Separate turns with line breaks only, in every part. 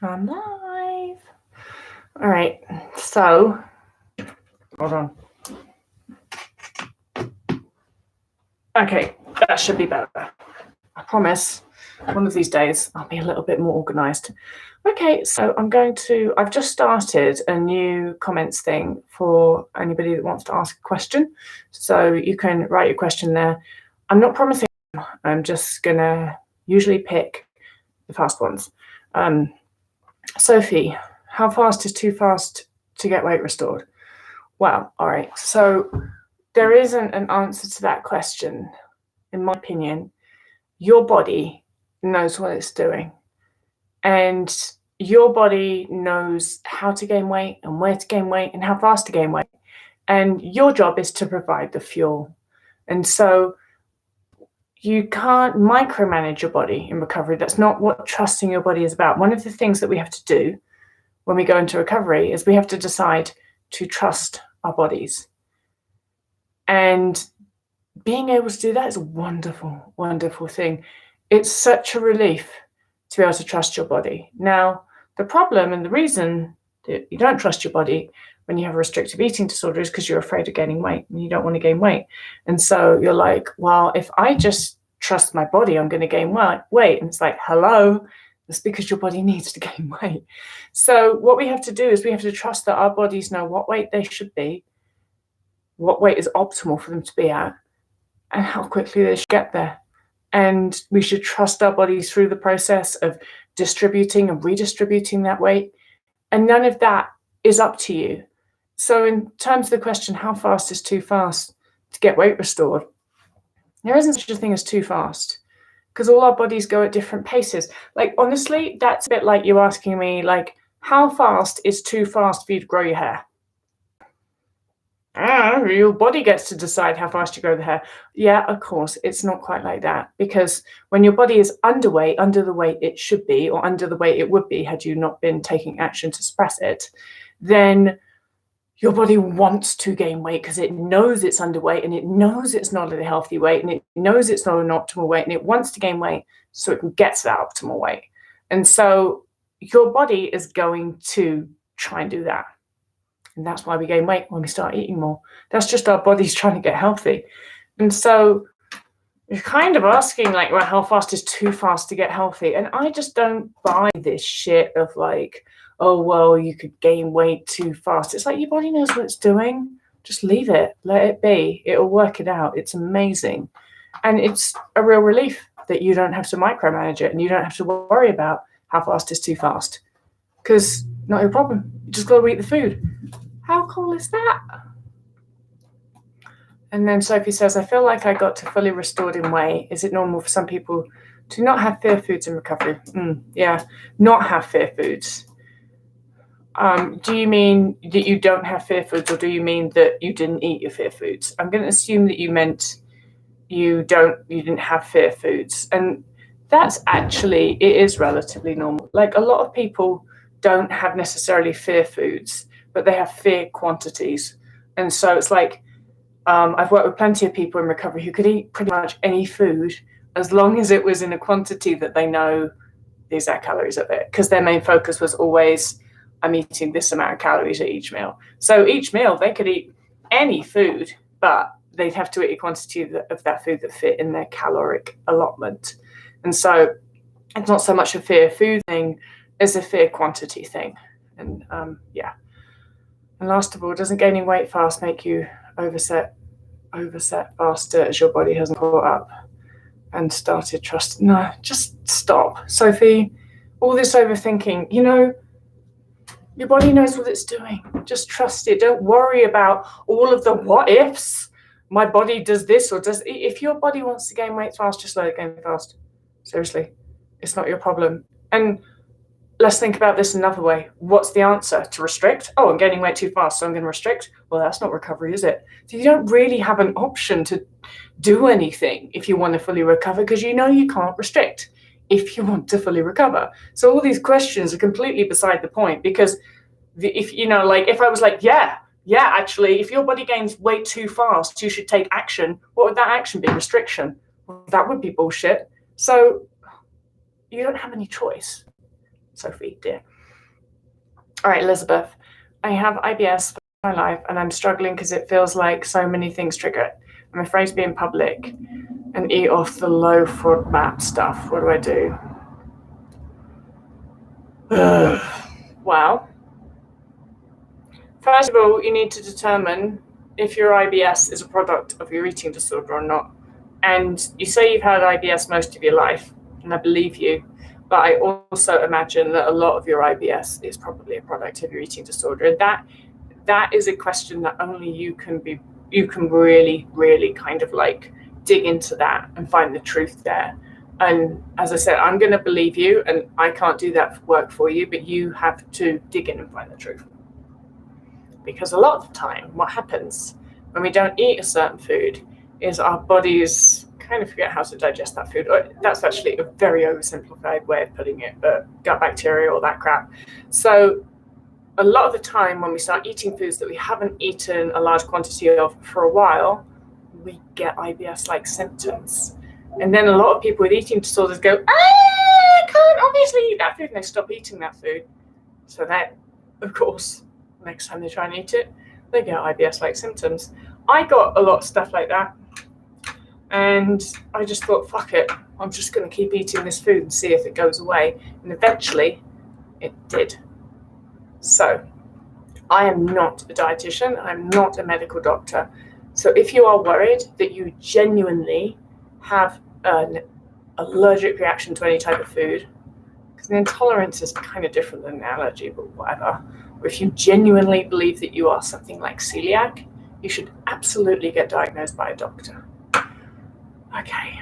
I'm live. All right, so hold on. Okay, that should be better. I promise one of these days I'll be a little bit more organized. Okay, so I've just started a new comments thing for anybody that wants to ask a question. So you can write your question there. I'm not promising, I'm just gonna usually pick the fast ones. Sophie, how fast is too fast to get weight restored? Well, all right. So there isn't an answer to that question. In my opinion, your body knows what it's doing. And your body knows how to gain weight and where to gain weight and how fast to gain weight. And your job is to provide the fuel. And so you can't micromanage your body in recovery. That's not what trusting your body is about. One of the things that we have to do when we go into recovery is we have to decide to trust our bodies. And being able to do that is a wonderful, wonderful thing. It's such a relief to be able to trust your body. Now, the problem and the reason that you don't trust your body when you have a restrictive eating disorder is because you're afraid of gaining weight and you don't want to gain weight. And so you're like, well, if I just trust my body, I'm going to gain weight. And it's like, hello, that's because your body needs to gain weight. So what we have to do is we have to trust that our bodies know what weight they should be, what weight is optimal for them to be at, and how quickly they should get there. And we should trust our bodies through the process of distributing and redistributing that weight. And none of that is up to you. So in terms of the question, how fast is too fast to get weight restored? There isn't such a thing as too fast, because all our bodies go at different paces. Like, honestly, that's a bit like you asking me, like, how fast is too fast for you to grow your hair? Your body gets to decide how fast you grow the hair. Yeah, of course, it's not quite like that, because when your body is underweight, under the weight it should be, or under the weight it would be had you not been taking action to suppress it, then your body wants to gain weight because it knows it's underweight and it knows it's not at a healthy weight and it knows it's not an optimal weight and it wants to gain weight so it can get to that optimal weight. And so your body is going to try and do that. And that's why we gain weight when we start eating more. That's just our bodies trying to get healthy. And so you're kind of asking, like, well, how fast is too fast to get healthy? And I just don't buy this shit of like, oh, well, you could gain weight too fast. It's like, your body knows what it's doing. Just leave it. Let it be. It'll work it out. It's amazing. And it's a real relief that you don't have to micromanage it and you don't have to worry about how fast is too fast, because not your problem. You just got to eat the food. How cool is that? And then Sophie says, I feel like I got to fully restored in weight. Is it normal for some people to not have fear foods in recovery? Yeah, not have fear foods. Do you mean that you don't have fear foods, or do you mean that you didn't eat your fear foods? I'm going to assume that you meant you didn't have fear foods. And that's actually, it is relatively normal. Like, a lot of people don't have necessarily fear foods, but they have fear quantities. And so it's like, I've worked with plenty of people in recovery who could eat pretty much any food as long as it was in a quantity that they know the exact calories of it, because their main focus was always, I'm eating this amount of calories at each meal. So each meal they could eat any food, but they'd have to eat a quantity of that food that fit in their caloric allotment. And so it's not so much a fear food thing as a fear quantity thing. And yeah. And last of all, doesn't gaining weight fast make you overset faster as your body hasn't caught up and started trusting? No, just stop, Sophie. All this overthinking, your body knows what it's doing. Just trust it. Don't worry about all of the what ifs. My body does this or does. If your body wants to gain weight fast, just let it gain fast. Seriously, it's not your problem. And let's think about this another way. What's the answer? To restrict? Oh, I'm gaining weight too fast, so I'm going to restrict. Well, that's not recovery, is it? So you don't really have an option to do anything if you want to fully recover, because you know you can't restrict if you want to fully recover. So all these questions are completely beside the point, because if I was like, yeah, actually, if your body gains weight too fast, you should take action. What would that action be? Restriction. Well, that would be bullshit. So you don't have any choice. Sophie, dear. All right, Elizabeth. I have IBS for my life and I'm struggling because it feels like so many things trigger it. I'm afraid to be in public and eat off the low FODMAP stuff. What do I do? Well, first of all, you need to determine if your IBS is a product of your eating disorder or not. And you say you've had IBS most of your life, and I believe you, but I also imagine that a lot of your IBS is probably a product of your eating disorder. And that is a question that only you can really, really kind of like dig into that and find the truth there. And as I said, I'm going to believe you, and I can't do that work for you, but you have to dig in and find the truth. Because a lot of the time, what happens when we don't eat a certain food is our bodies kind of forget how to digest that food. That's actually a very oversimplified way of putting it, but gut bacteria, all that crap. So a lot of the time when we start eating foods that we haven't eaten a large quantity of for a while, we get IBS-like symptoms. And then a lot of people with eating disorders go, I can't obviously eat that food, and they stop eating that food. So that, of course, next time they try and eat it, they get IBS-like symptoms. I got a lot of stuff like that. And I just thought, fuck it, I'm just going to keep eating this food and see if it goes away. And eventually, it did. So, I am not a dietitian. I'm not a medical doctor. So if you are worried that you genuinely have an allergic reaction to any type of food, because an intolerance is kind of different than an allergy, but whatever. Or if you genuinely believe that you are something like celiac, you should absolutely get diagnosed by a doctor. Okay.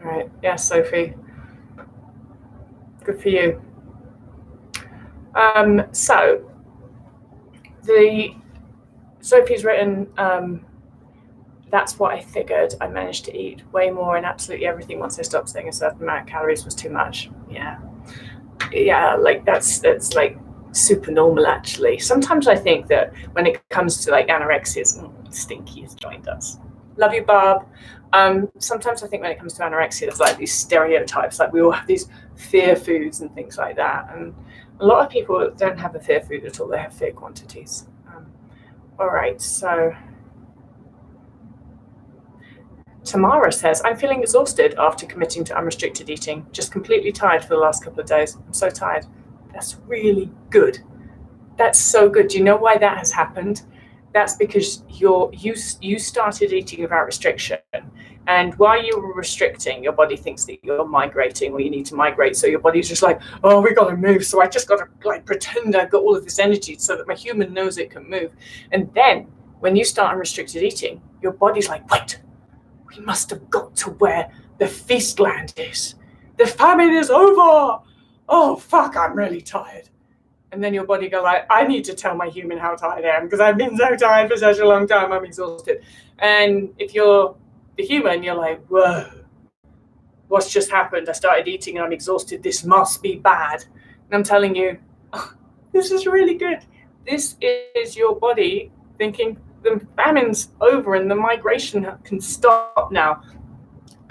All right. Yeah, Sophie. Good for you. So Sophie's written, that's what I figured. I managed to eat way more and absolutely everything once I stopped saying a certain amount of calories was too much. Yeah, like that's like super normal actually. Sometimes I think that when it comes to like anorexias, Stinky has joined us. Love you, Barb. Sometimes I think when it comes to anorexia, there's like these stereotypes, like we all have these fear foods and things like that. And a lot of people don't have a fear food at all, they have fear quantities. All right, so Tamara says, I'm feeling exhausted after committing to unrestricted eating, just completely tired for the last couple of days. I'm so tired. That's really good. That's so good. Do you know why that has happened? That's because you started eating without restriction. And while you were restricting, your body thinks that you're migrating or you need to migrate. So your body's just like, oh, we got to move. So I just got to like pretend I've got all of this energy so that my human knows it can move. And then when you start unrestricted eating, your body's like, wait, we must have got to where the feast land is. The famine is over. Oh, fuck, I'm really tired. And then your body go like, I need to tell my human how tired I am because I've been so tired for such a long time, I'm exhausted. And if you're the human, you're like, whoa, what's just happened? I started eating and I'm exhausted. This must be bad. And I'm telling you, oh, this is really good. This is your body thinking the famine's over and the migration can stop now.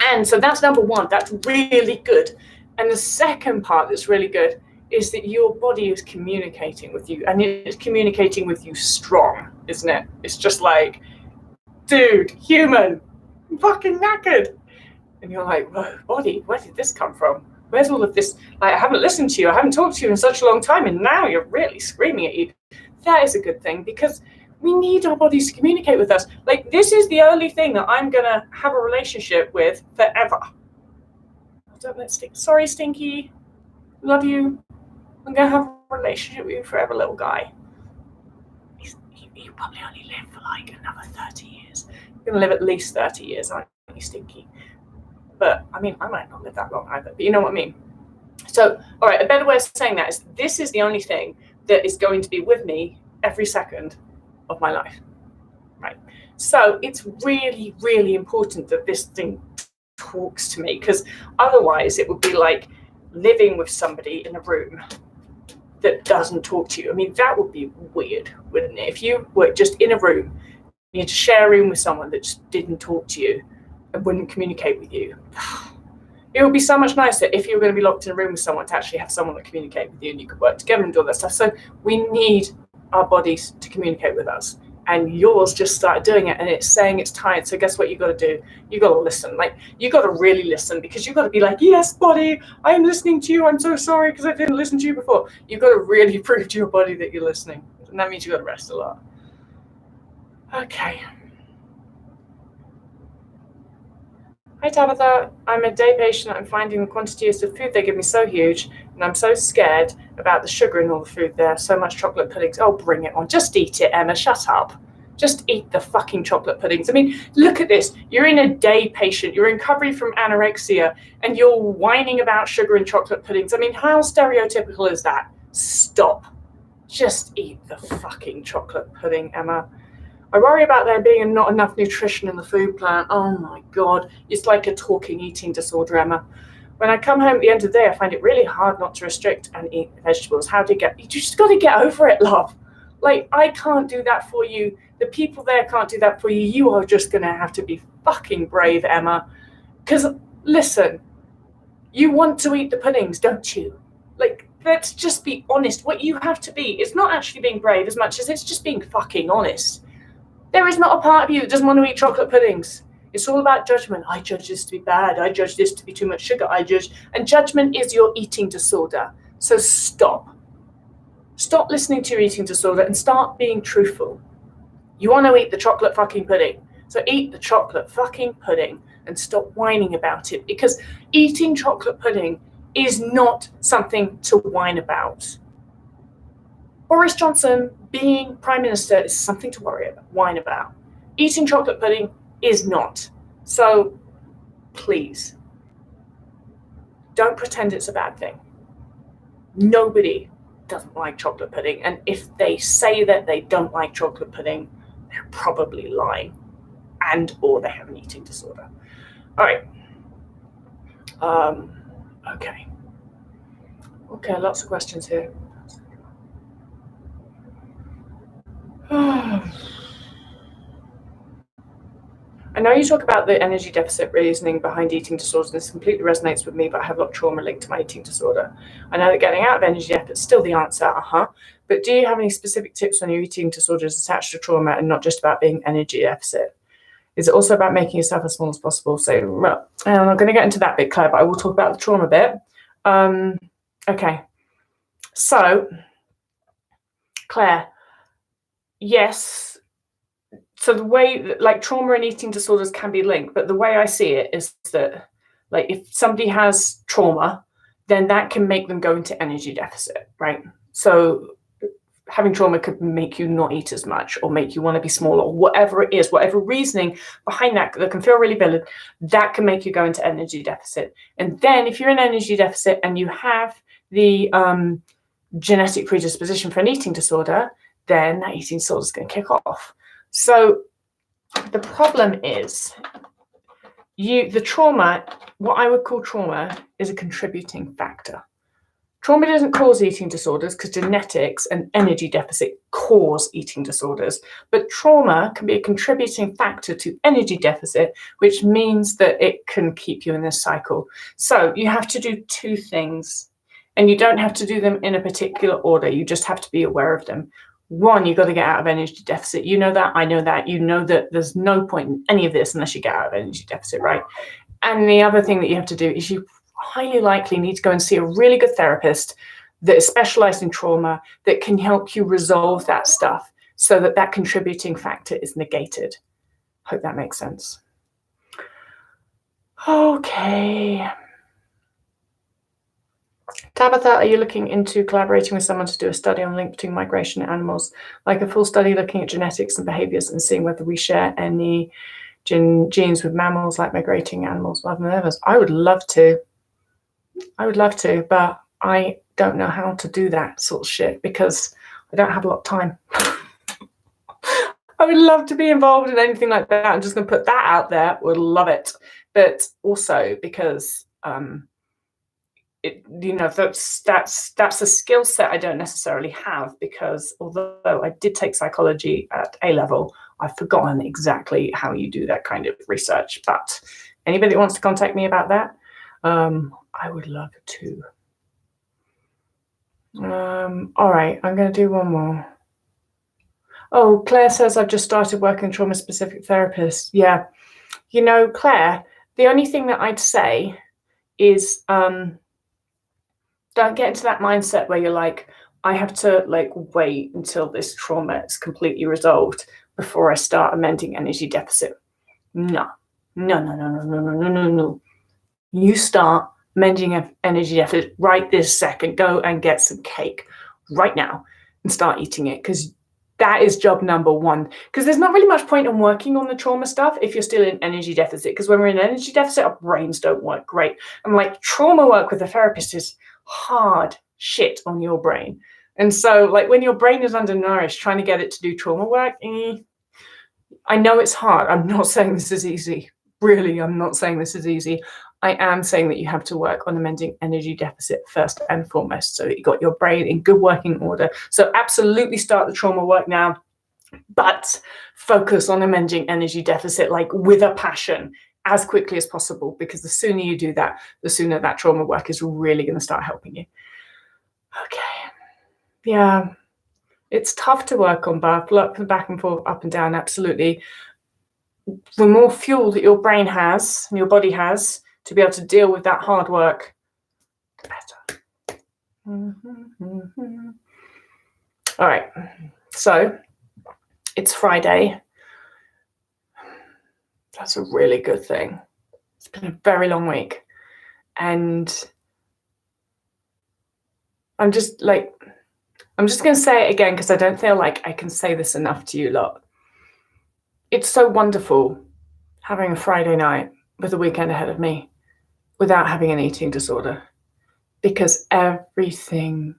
And so that's number one. That's really good. And the second part that's really good is that your body is communicating with you, and it's communicating with you strong, isn't it? It's just like, dude, human, I'm fucking knackered. And you're like, whoa, body, where did this come from? Where's all of this? Like, I haven't listened to you. I haven't talked to you in such a long time, and now you're really screaming at you. That is a good thing, because we need our bodies to communicate with us. Like, this is the only thing that I'm going to have a relationship with forever. Don't let Sorry, Stinky. Love you. I'm going to have a relationship with you forever, little guy. He'll probably only live for like another 30 years. You're going to live at least 30 years, aren't you, Stinky? But, I mean, I might not live that long either, but you know what I mean. So, all right, a better way of saying that is this is the only thing that is going to be with me every second of my life, right? So it's really, really important that this thing talks to me, because otherwise it would be like living with somebody in a room that doesn't talk to you. I mean, that would be weird, wouldn't it? If you were just in a room You had to share a room with someone that just didn't talk to you and wouldn't communicate with you. It would be so much nicer if you were going to be locked in a room with someone to actually have someone that communicate with you and you could work together and do all that stuff. So we need our bodies to communicate with us. And yours just started doing it and it's saying it's tired. So guess what you got to do? You got to listen. Like, you got to really listen, because you got to be like, yes, body, I'm listening to you. I'm so sorry because I didn't listen to you before. You got to really prove to your body that you're listening. And that means you got to rest a lot. Okay. Hi Tabitha, I'm a day patient. I'm finding the quantities of food they give me so huge, and I'm so scared about the sugar in all the food there. So much chocolate puddings. Oh, bring it on. Just eat it, Emma. Shut up. Just eat the fucking chocolate puddings. I mean, look at this. You're in a day patient. You're in recovery from anorexia, and you're whining about sugar and chocolate puddings. I mean, how stereotypical is that? Stop. Just eat the fucking chocolate pudding, Emma. I worry about there being not enough nutrition in the food plan. Oh my God, it's like a talking eating disorder, Emma. When I come home at the end of the day, I find it really hard not to restrict and eat vegetables. You just got to get over it, love. Like, I can't do that for you. The people there can't do that for you. You are just going to have to be fucking brave, Emma. Because, listen, you want to eat the puddings, don't you? Like, let's just be honest. What you have to be is not actually being brave as much as it's just being fucking honest. There is not a part of you that doesn't want to eat chocolate puddings. It's all about judgment. I judge this to be bad. I judge this to be too much sugar. And judgment is your eating disorder. So stop. Stop listening to your eating disorder and start being truthful. You want to eat the chocolate fucking pudding. So eat the chocolate fucking pudding and stop whining about it, because eating chocolate pudding is not something to whine about. Boris Johnson being Prime Minister is something to whine about. Eating chocolate pudding is not. So please, don't pretend it's a bad thing. Nobody doesn't like chocolate pudding. And if they say that they don't like chocolate pudding, they're probably lying, and or they have an eating disorder. All right. Okay. Okay, lots of questions here. I know you talk about the energy deficit reasoning behind eating disorders. This completely resonates with me, but I have a lot of trauma linked to my eating disorder. I know that getting out of energy deficit is still the answer, but do you have any specific tips on your eating disorders attached to trauma and not just about being energy deficit? Is it also about making yourself as small as possible? So I'm not going to get into that bit, Claire, but I will talk about the trauma bit. Okay. So, Claire, yes. So the way, like, trauma and eating disorders can be linked, but the way I see it is that, like, if somebody has trauma, then that can make them go into energy deficit, right? So having trauma could make you not eat as much or make you want to be smaller, or whatever it is, whatever reasoning behind that can feel really valid, that can make you go into energy deficit. And then if you're in energy deficit and you have the genetic predisposition for an eating disorder, then that eating disorder is going to kick off. So the problem is the trauma, what I would call trauma, is a contributing factor. Trauma doesn't cause eating disorders because genetics and energy deficit cause eating disorders, but trauma can be a contributing factor to energy deficit, which means that it can keep you in this cycle. So you have to do two things, and you don't have to do them in a particular order. You just have to be aware of them. One, you've got to get out of energy deficit. You know that, I know that, you know that there's no point in any of this unless you get out of energy deficit, right? And the other thing that you have to do is you highly likely need to go and see a really good therapist that is specialized in trauma that can help you resolve that stuff so that that contributing factor is negated. Hope that makes sense. Okay. Tabitha, are you looking into collaborating with someone to do a study on link between migration and animals, like a full study looking at genetics and behaviors and seeing whether we share any genes with mammals like migrating animals rather than others? I would love to. But I don't know how to do that sort of shit because I don't have a lot of time. I would love to be involved in anything like that. I'm just going to put that out there. Would love it. But also because that's a skill set I don't necessarily have, because although I did take psychology at A level, I've forgotten exactly how you do that kind of research, but anybody that wants to contact me about that, I would love to. All right, I'm going to do one more. Oh, Claire says I've just started working trauma-specific therapist. Yeah. You know, Claire, the only thing that I'd say is don't get into that mindset where you're like, I have to like wait until this trauma is completely resolved before I start amending energy deficit. No. You start amending energy deficit right this second. Go and get some cake right now and start eating it, because that is job number one. Because there's not really much point in working on the trauma stuff if you're still in energy deficit, because when we're in energy deficit, our brains don't work great. And like trauma work with a therapist is hard shit on your brain. And so like when your brain is undernourished, trying to get it to do trauma work, I know it's hard. I'm not saying this is easy. Really, I'm not saying this is easy. I am saying that you have to work on amending energy deficit first and foremost, so that you got your brain in good working order. So absolutely start the trauma work now, but focus on amending energy deficit like with a passion as quickly as possible, because the sooner you do that, the sooner that trauma work is really going to start helping you. Okay. Yeah. It's tough to work on back and forth, up and down, absolutely. The more fuel that your brain has and your body has to be able to deal with that hard work, the better. All right, so it's Friday. That's a really good thing. It's been a very long week, and I'm just going to say it again because I don't feel like I can say this enough to you lot. It's so wonderful having a Friday night with the weekend ahead of me without having an eating disorder, because everything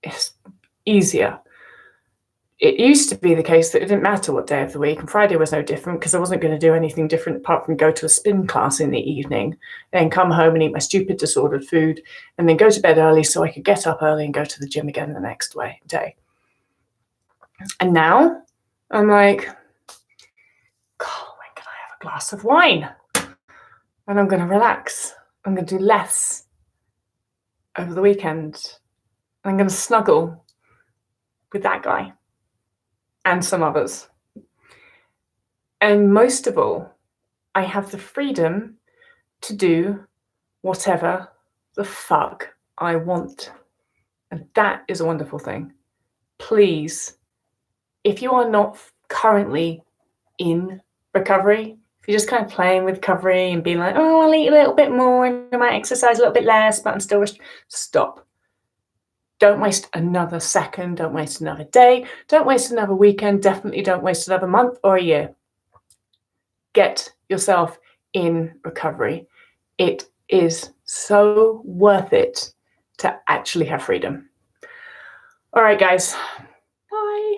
is easier. It used to be the case that it didn't matter what day of the week, and Friday was no different because I wasn't going to do anything different apart from go to a spin class in the evening, then come home and eat my stupid disordered food, and then go to bed early so I could get up early and go to the gym again the next day. And now I'm like, God, when can I have a glass of wine? And I'm going to relax. I'm going to do less over the weekend. I'm going to snuggle with that guy and some others. And most of all, I have the freedom to do whatever the fuck I want. And that is a wonderful thing. Please, if you are not currently in recovery, if you're just kind of playing with recovery and being like, oh, I'll eat a little bit more and I might exercise a little bit less, but I'm still stop. Don't waste another second. Don't waste another day. Don't waste another weekend. Definitely don't waste another month or a year. Get yourself in recovery. It is so worth it to actually have freedom. All right, guys. Bye.